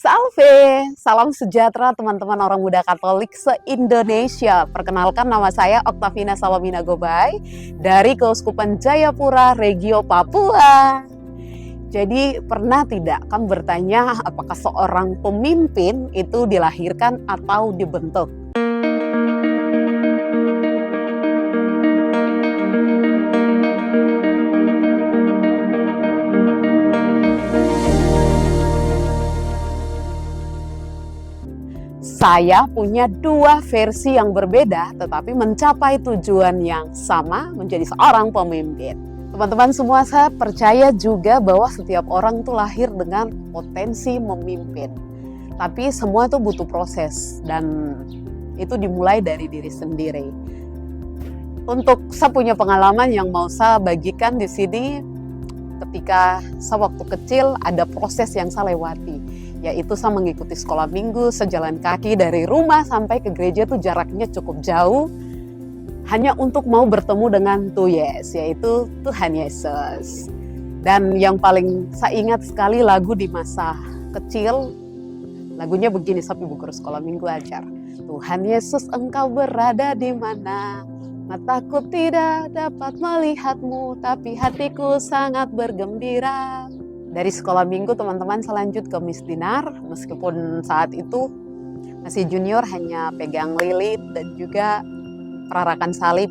Salve, salam sejahtera teman-teman orang muda Katolik se-Indonesia. Perkenalkan, nama saya Oktavina Salamina Gobay dari Keuskupan Jayapura, Regio Papua. Jadi pernah tidak kamu bertanya apakah seorang pemimpin itu dilahirkan atau dibentuk? Saya punya dua versi yang berbeda, tetapi mencapai tujuan yang sama, menjadi seorang pemimpin. Teman-teman semua, saya percaya juga bahwa setiap orang itu lahir dengan potensi memimpin. Tapi semua itu butuh proses, dan itu dimulai dari diri sendiri. Untuk saya punya pengalaman yang mau saya bagikan di sini, ketika saya waktu kecil ada proses yang saya lewati, yaitu saya mengikuti sekolah minggu sejalan kaki dari rumah sampai ke gereja itu jaraknya cukup jauh, hanya untuk mau bertemu dengan Tuyes, yaitu Tuhan Yesus. Dan yang paling saya ingat sekali lagu di masa kecil, lagunya begini, sapi bu guru sekolah minggu ajar. Tuhan Yesus, engkau berada di mana? Mataku tidak dapat melihatmu, tapi hatiku sangat bergembira. Dari sekolah minggu teman-teman saya lanjut ke Miss Dinar, meskipun saat itu masih junior, hanya pegang lilin dan juga perarakan salib.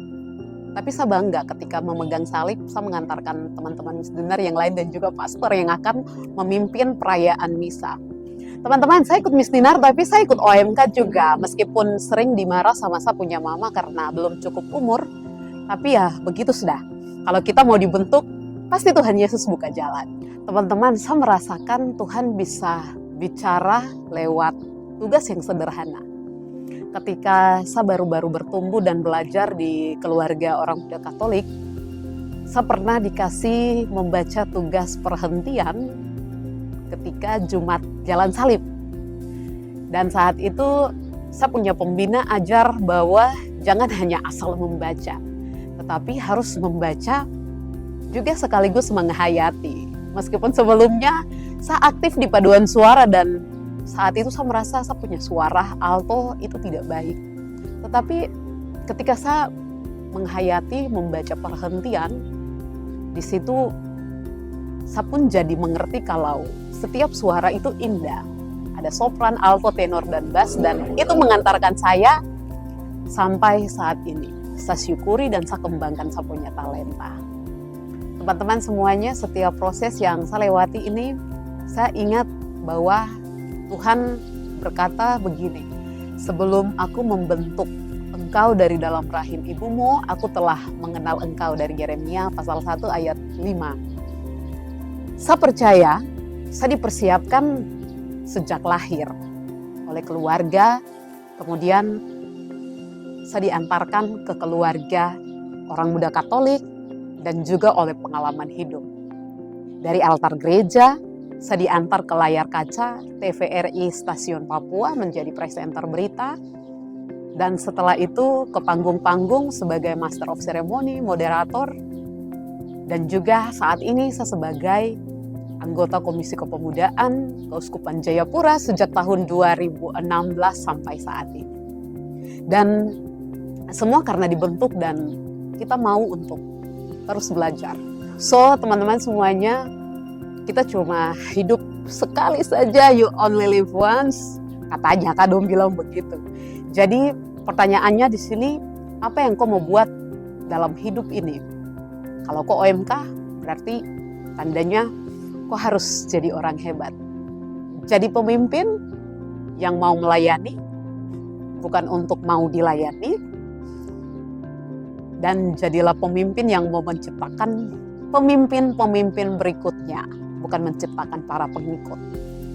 Tapi saya bangga ketika memegang salib, saya mengantarkan teman-teman Miss Dinar yang lain dan juga pastor yang akan memimpin perayaan misa. Teman-teman, saya ikut Miss Dinar, tapi saya ikut OMK juga, meskipun sering dimarah sama saya punya mama karena belum cukup umur. Tapi ya begitu sudah, kalau kita mau dibentuk, pasti Tuhan Yesus buka jalan. Teman-teman, saya merasakan Tuhan bisa bicara lewat tugas yang sederhana. Ketika saya baru-baru bertumbuh dan belajar di keluarga orang muda Katolik, saya pernah dikasih membaca tugas perhentian ketika Jumat Jalan Salib. Dan saat itu saya punya pembina ajar bahwa jangan hanya asal membaca, tetapi harus membaca juga sekaligus menghayati. Meskipun sebelumnya saya aktif di paduan suara dan saat itu saya merasa saya punya suara alto itu tidak baik. Tetapi ketika saya menghayati, membaca perhentian, di situ saya pun jadi mengerti kalau setiap suara itu indah. Ada sopran, alto, tenor, dan bass, dan itu mengantarkan saya sampai saat ini. Saya syukuri dan saya kembangkan saya punya talenta. Teman-teman semuanya, setiap proses yang saya lewati ini, saya ingat bahwa Tuhan berkata begini, sebelum aku membentuk engkau dari dalam rahim ibumu, aku telah mengenal engkau, dari Yeremia pasal 1 ayat 5. Saya percaya, saya dipersiapkan sejak lahir oleh keluarga, kemudian saya diantarkan ke keluarga orang muda Katolik, dan juga oleh pengalaman hidup. Dari altar gereja, saya diantar ke layar kaca TVRI Stasiun Papua menjadi presenter berita. Dan setelah itu ke panggung-panggung sebagai Master of Ceremony, moderator. Dan juga saat ini saya sebagai anggota Komisi Kepemudaan Keuskupan Jayapura sejak tahun 2016 sampai saat ini. Dan semua karena dibentuk dan kita mau untuk terus belajar. So, teman-teman semuanya, kita cuma hidup sekali saja, you only live once. Katanya, Kak Dom bilang begitu. Jadi, pertanyaannya di sini, apa yang kau mau buat dalam hidup ini? Kalau kau OMK, berarti tandanya kau harus jadi orang hebat. Jadi pemimpin yang mau melayani, bukan untuk mau dilayani. Dan jadilah pemimpin yang mau menciptakan pemimpin-pemimpin berikutnya, bukan menciptakan para pengikut.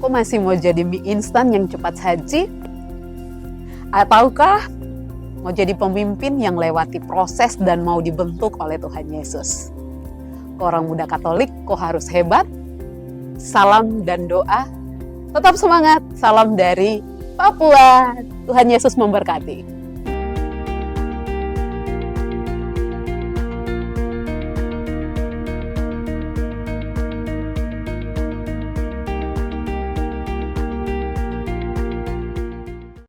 Kok masih mau jadi mie instan yang cepat saji? Ataukah mau jadi pemimpin yang lewati proses dan mau dibentuk oleh Tuhan Yesus? Kok orang muda Katolik, kok harus hebat? Salam dan doa. Tetap semangat. Salam dari Papua. Tuhan Yesus memberkati.